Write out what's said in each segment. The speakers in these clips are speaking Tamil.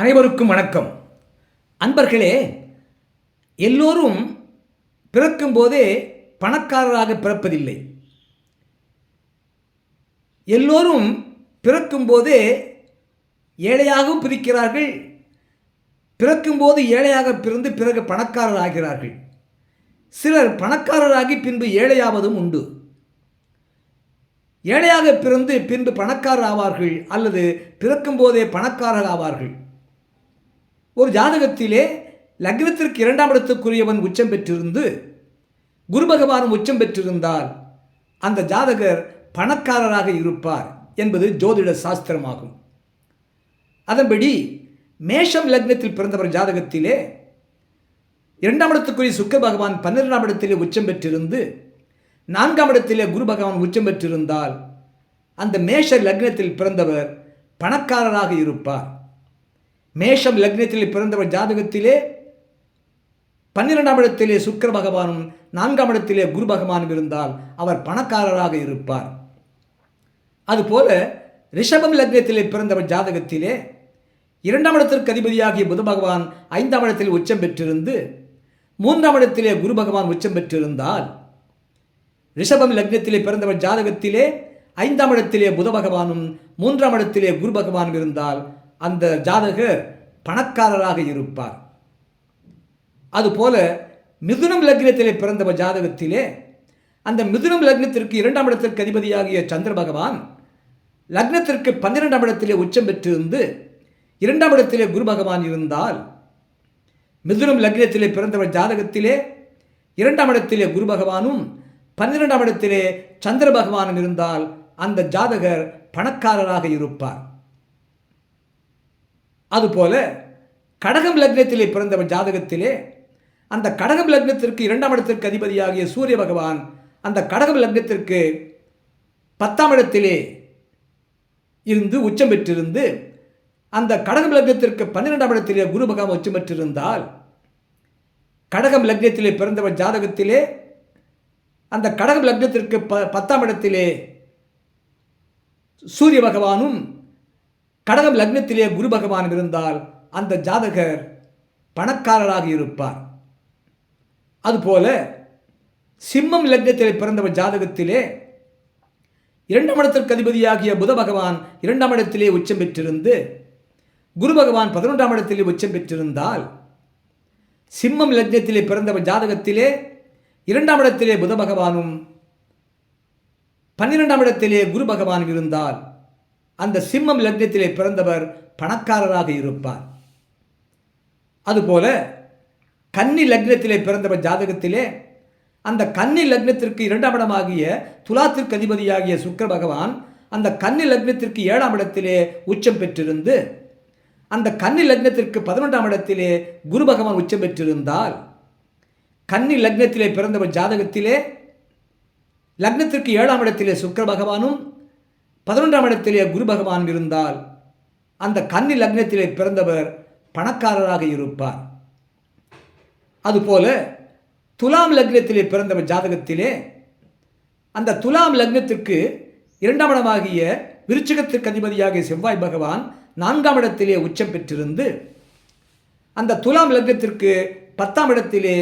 அனைவருக்கும் வணக்கம். அன்பர்களே, எல்லோரும் பிறக்கும்போதே பணக்காரராக பிறப்பதில்லை. எல்லோரும் பிறக்கும்போதே ஏழையாகவும் பிறக்கிறார்கள். பிறக்கும்போது ஏழையாக பிறந்து பிறகு பணக்காரர் ஆகிறார்கள். சிலர் பணக்காரராகி பின்பு ஏழையாவதும் உண்டு. ஏழையாக பிறந்து பின்பு பணக்காரர் ஆவார்கள், அல்லது பிறக்கும்போதே பணக்காரர் ஆவார்கள். ஒரு ஜாதகத்திலே லக்னத்திற்கு 2ஆம் இடத்துக்குரியவன் உச்சம் பெற்றிருந்து குரு பகவானும் உச்சம் பெற்றிருந்தால் அந்த ஜாதகர் பணக்காரராக இருப்பார் என்பது ஜோதிட சாஸ்திரமாகும். அதன்படி மேஷம் லக்னத்தில் பிறந்தவர் ஜாதகத்திலே 2ஆம் இடத்துக்குரிய சுக்கிர பகவான் 12ஆம் இடத்திலே உச்சம் பெற்றிருந்து 4ஆம் இடத்திலே குரு பகவான் உச்சம் பெற்றிருந்தால் அந்த மேஷ லக்னத்தில் பிறந்தவர் பணக்காரராக இருப்பார். மேஷம் லக்னத்தில் பிறந்தவர் ஜாதகத்திலே 12ஆம் இடத்திலே சுக்கிர பகவானும் 4ஆம் இடத்திலே குரு பகவானும் இருந்தால் அவர் பணக்காரராக இருப்பார். அதுபோல ரிஷபம் லக்னத்திலே பிறந்தவர் ஜாதகத்திலே 2ஆம் இடத்திற்கு அதிபதியாகிய புத பகவான் 5ஆம் இடத்தில் உச்சம் பெற்றிருந்து 3ஆம் இடத்திலே குரு பகவான் உச்சம் பெற்றிருந்தால் ரிஷபம் லக்னத்திலே பிறந்தவர் ஜாதகத்திலே 5ஆம் இடத்திலே புத பகவானும் 3ஆம் இடத்திலே குரு பகவானும் இருந்தால் அந்த ஜாதகர் பணக்காரராக இருப்பார். அதுபோல மிதுனம் லக்னத்திலே பிறந்தவர் ஜாதகத்திலே அந்த மிதுனம் லக்னத்திற்கு 2ஆம் இடத்திற்கு அதிபதியாகிய சந்திர பகவான் லக்னத்திற்கு 12ஆம் இடத்திலே உச்சம் பெற்றிருந்து 2ஆம் இடத்திலே குரு பகவான் இருந்தால் மிதுனம் லக்னத்திலே பிறந்தவர் ஜாதகத்திலே 2ஆம் இடத்திலே குரு பகவானும் 12ஆம் இடத்திலே சந்திர பகவானும் இருந்தால் அந்த ஜாதகர் பணக்காரராக இருப்பார். அதுபோல கடகம் லக்னத்திலே பிறந்தவர் ஜாதகத்திலே அந்த கடகம் லக்னத்திற்கு 2ஆம் இடத்திற்கு அதிபதியாகிய சூரிய பகவான் அந்த கடகம் லக்னத்திற்கு 10ஆம் இடத்திலே இருந்து உச்சம் பெற்றிருந்து அந்த கடகம் லக்னத்திற்கு 12ஆம் இடத்திலே குரு பகவான் உச்சம் பெற்றிருந்தால் கடகம் லக்னத்திலே பிறந்தவர் ஜாதகத்திலே அந்த கடகம் லக்னத்திற்கு 10ஆம் இடத்திலே சூரிய பகவானும் கடகம் லக்னத்திலே குரு பகவான் இருந்தால் அந்த ஜாதகர் பணக்காரராக இருப்பார். அதுபோல சிம்மம் லக்னத்திலே பிறந்தவர் ஜாதகத்திலே 2ஆம் இடத்திற்கு அதிபதியாகிய புத பகவான் 2ஆம் இடத்திலே உச்சம் பெற்றிருந்து குரு பகவான் 11ஆம் இடத்திலே உச்சம் பெற்றிருந்தால் சிம்மம் லக்னத்திலே பிறந்தவர் ஜாதகத்திலே 2ஆம் இடத்திலே புத பகவானும் 12ஆம் இடத்திலே குரு பகவான் இருந்தால் அந்த சிம்மம் லக்னத்திலே பிறந்தவர் பணக்காரராக இருப்பார். அதுபோல கன்னி லக்னத்திலே பிறந்தவர் ஜாதகத்திலே அந்த கன்னி லக்னத்திற்கு 2ஆம் இடமாகிய துலாத்திற்கு அதிபதியாகிய சுக்கிர பகவான் அந்த கன்னி லக்னத்திற்கு 7ஆம் இடத்திலே உச்சம் பெற்றிருந்து அந்த கன்னி லக்னத்திற்கு 11ஆம் இடத்திலே குரு பகவான் உச்சம் பெற்றிருந்தால் கன்னி லக்னத்திலே பிறந்தவர் ஜாதகத்திலே லக்னத்திற்கு 7ஆம் இடத்திலே சுக்கிர பகவானும் 11ஆம் இடத்திலே குரு பகவான் இருந்தால் அந்த கன்னி லக்னத்திலே பிறந்தவர் பணக்காரராக இருப்பார். அதுபோல துலாம் லக்னத்திலே பிறந்தவர் ஜாதகத்திலே அந்த துலாம் லக்னத்திற்கு 2ஆம் இடமாகிய விருச்சிகத்திற்கு அதிபதியாகிய செவ்வாய் பகவான் 4ஆம் இடத்திலே உச்சம் பெற்றிருந்து அந்த துலாம் லக்னத்திற்கு 10ஆம் இடத்திலே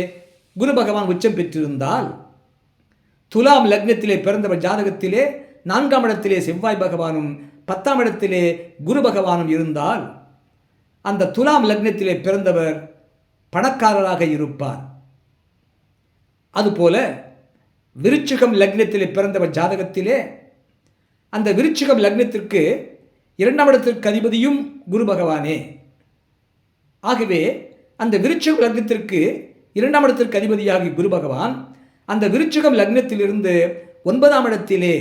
குரு பகவான் உச்சம் பெற்றிருந்தால் துலாம் லக்னத்திலே பிறந்தவர் ஜாதகத்திலே 4ஆம் இடத்திலே செவ்வாய் பகவானும் 10ஆம் இடத்திலே குரு பகவானும் இருந்தால் அந்த துலாம் லக்னத்திலே பிறந்தவர் பணக்காரராக இருப்பார். அதுபோல விருச்சிகம் லக்னத்திலே பிறந்தவர் ஜாதகத்திலே அந்த விருச்சிகம் லக்னத்திற்கு 2ஆம் இடத்திற்கு அதிபதியும் குரு பகவானே. ஆகவே அந்த விருச்சிகம் லக்னத்திற்கு 2ஆம் இடத்திற்கு அதிபதியாகி குரு பகவான் அந்த விருச்சிகம் லக்னத்திலிருந்து 9ஆம் இடத்திலே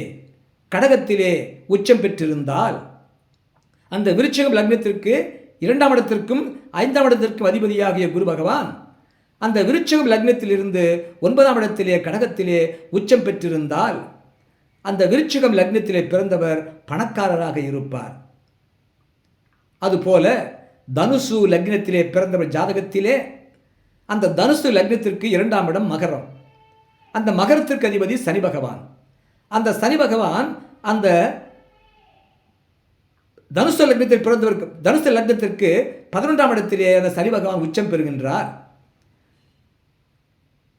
கடகத்திலே உச்சம் பெற்றிருந்தால் அந்த விருச்சிகம் லக்னத்திற்கு 2ஆம் இடத்திற்கும் 5ஆம் இடத்திற்கும் அதிபதியாகிய குரு பகவான் அந்த விருச்சிகம் லக்னத்திலிருந்து 9ஆம் இடத்திலே கடகத்திலே உச்சம் பெற்றிருந்தால் அந்த விருச்சிகம் லக்னத்திலே பிறந்தவர் பணக்காரராக இருப்பார். அதுபோல தனுசு லக்னத்திலே பிறந்தவர் ஜாதகத்திலே அந்த தனுசு லக்னத்திற்கு 2ஆம் இடம் மகரம் அந்த மகரத்திற்கு அதிபதி சனி பகவான் அந்த சனி பகவான் அந்த தனுசு லக்னத்தில் பிறந்தவருக்கு தனுசு லக்னத்திற்கு 11ஆம் இடத்திலே அந்த சனி பகவான் உச்சம் பெறுகின்றார்.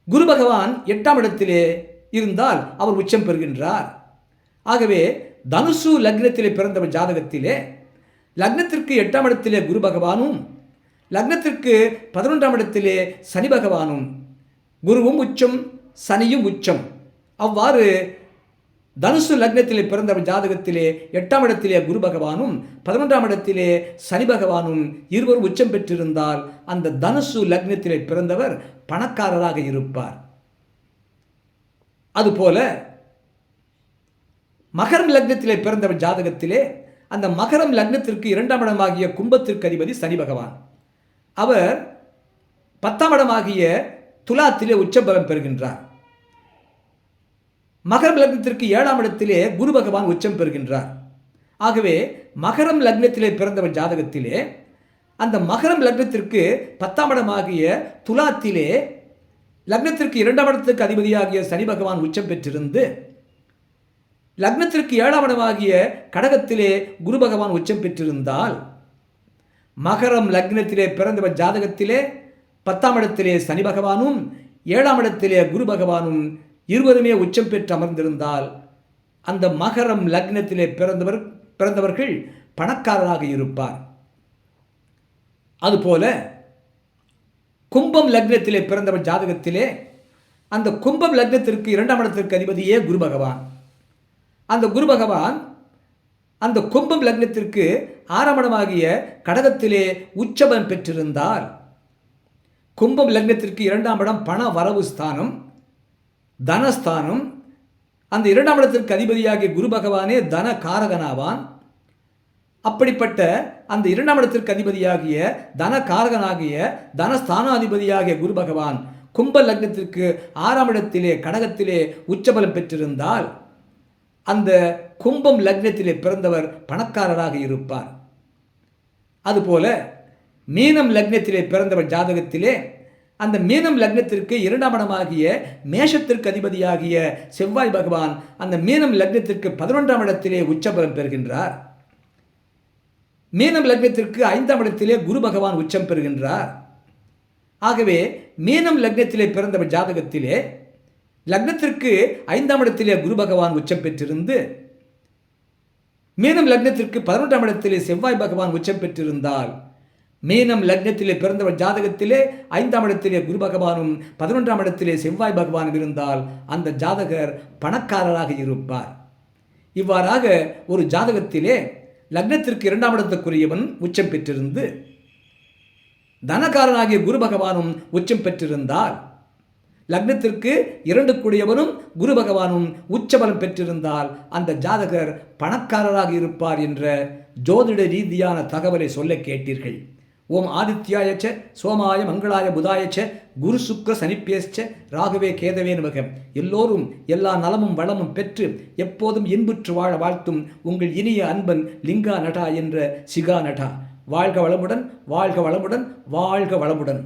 குரு பகவான் 8ஆம் இடத்திலே இருந்தால் அவர் உச்சம் பெறுகின்றார். ஆகவே தனுசு லக்னத்திலே பிறந்தவர் ஜாதகத்திலே லக்னத்திற்கு 8ஆம் இடத்திலே குரு பகவானும் லக்னத்திற்கு 11ஆம் இடத்திலே சனி பகவானும், குருவும் உச்சம் சனியும் உச்சம். அவ்வாறு தனுசு லக்னத்திலே பிறந்தவர் ஜாதகத்திலே 8ஆம் இடத்திலே குரு பகவானும் 11ஆம் இடத்திலே சனி பகவானும் இருவரும் உச்சம் பெற்றிருந்தால் அந்த தனுசு லக்னத்திலே பிறந்தவர் பணக்காரராக இருப்பார். அதுபோல மகரம் லக்னத்திலே பிறந்தவர் ஜாதகத்திலே அந்த மகரம் லக்னத்திற்கு 2ஆம் இடமாகிய கும்பத்திற்கு அதிபதி சனி பகவான். அவர் 10ஆம் இடமாகிய துலாத்திலே உச்சபலம் பெறுகின்றார். மகரம் லக்னத்திற்கு 7ஆம் இடத்திலே குரு பகவான் உச்சம் பெறுகின்றார். ஆகவே மகரம் லக்னத்திலே பிறந்தவர் ஜாதகத்திலே அந்த மகரம் லக்னத்திற்கு 10ஆம் இடமாகிய துலாத்திலே லக்னத்திற்கு 2ஆம் இடத்துக்கு அதிபதியாகிய சனி பகவான் உச்சம் பெற்றிருந்து லக்னத்திற்கு 7ஆம் இடமாகிய கடகத்திலே குரு பகவான் உச்சம் பெற்றிருந்தால் மகரம் லக்னத்திலே பிறந்தவர் ஜாதகத்திலே 10ஆம் இடத்திலே சனி பகவானும் 7ஆம் இடத்திலே குரு பகவானும் இருவருமே உச்சம் பெற்று அமர்ந்திருந்தால் அந்த மகரம் லக்னத்திலே பிறந்தவர்கள் பணக்காரராக இருப்பார். அதுபோல கும்பம் லக்னத்திலே பிறந்தவர் ஜாதகத்திலே அந்த கும்பம் லக்னத்திற்கு 2ஆம் இடத்திற்கு அதிபதியே குரு பகவான். அந்த குரு பகவான் அந்த கும்பம் லக்னத்திற்கு 6ஆம் இடமாகிய கடகத்திலே உச்சபலம் பெற்றிருந்தால் கும்பம் லக்னத்திற்கு 2ஆம் இடம் பண வரவு ஸ்தானம், தனஸ்தானம். அந்த 2ஆம் இடத்திற்கு அதிபதியாகிய குரு பகவானே தன காரகனாவான். அப்படிப்பட்ட அந்த 2ஆம் இடத்திற்கு அதிபதியாகிய தன காரகனாகிய தனஸ்தானாதிபதியாகிய குரு பகவான் கும்ப லக்னத்திற்கு 6ஆம் இடத்திலே கடகத்திலே உச்சபலம் பெற்றிருந்தால் அந்த கும்பம் லக்னத்திலே பிறந்தவர் பணக்காரராக இருப்பார். அதுபோல மீனம் லக்னத்திலே பிறந்தவர் ஜாதகத்திலே அந்த மீனம் லக்னத்திற்கு 2ஆம் இடமாகிய மேஷத்திற்கு அதிபதியாகிய செவ்வாய் பகவான் அந்த மீனம் லக்னத்திற்கு 11ஆம் இடத்திலே உச்சபலம் பெறுகின்றார். மீனம் லக்னத்திற்கு 5ஆம் இடத்திலே குரு பகவான் உச்சம் பெறுகின்றார். ஆகவே மீனம் லக்னத்திலே பிறந்தவர் ஜாதகத்திலே லக்னத்திற்கு 5ஆம் இடத்திலே குரு பகவான் உச்சம் பெற்றிருந்து மீனம் லக்னத்திற்கு 11ஆம் இடத்திலே செவ்வாய் பகவான் உச்சம் பெற்றிருந்தால் மீனம் லக்னத்திலே பிறந்தவர் ஜாதகத்திலே 5ஆம் இடத்திலே குரு பகவானும் 11ஆம் இடத்திலே செவ்வாய் பகவான் இருந்தால் அந்த ஜாதகர் பணக்காரராக இருப்பார். இவ்வாறாக ஒரு ஜாதகத்திலே லக்னத்திற்கு 2ஆம் இடத்துக்குரியவன் உச்சம் பெற்றிருந்து தனக்காரனாகிய குரு பகவானும் உச்சம் பெற்றிருந்தால் லக்னத்திற்கு 2க்குடையவனும் குரு பகவானும் உச்சபலம் பெற்றிருந்தால் அந்த ஜாதகர் பணக்காரராக இருப்பார் என்ற ஜோதிட ரீதியான தகவலை சொல்ல கேட்டீர்கள். ஓம் ஆதித்யாயச்ச சோமாய மங்களாய புதாயச்ச குரு சுக்ர சனிப்பேச்ச ராகவே கேதவே நமக. எல்லோரும் எல்லா நலமும் வளமும் பெற்று எப்போதும் இன்புற்று வாழ வாழ்த்தும் உங்கள் இனிய அன்பன் லிங்கா நடா என்ற சிகா நடா. வாழ்க வளமுடன், வாழ்க வளமுடன், வாழ்க வளமுடன்.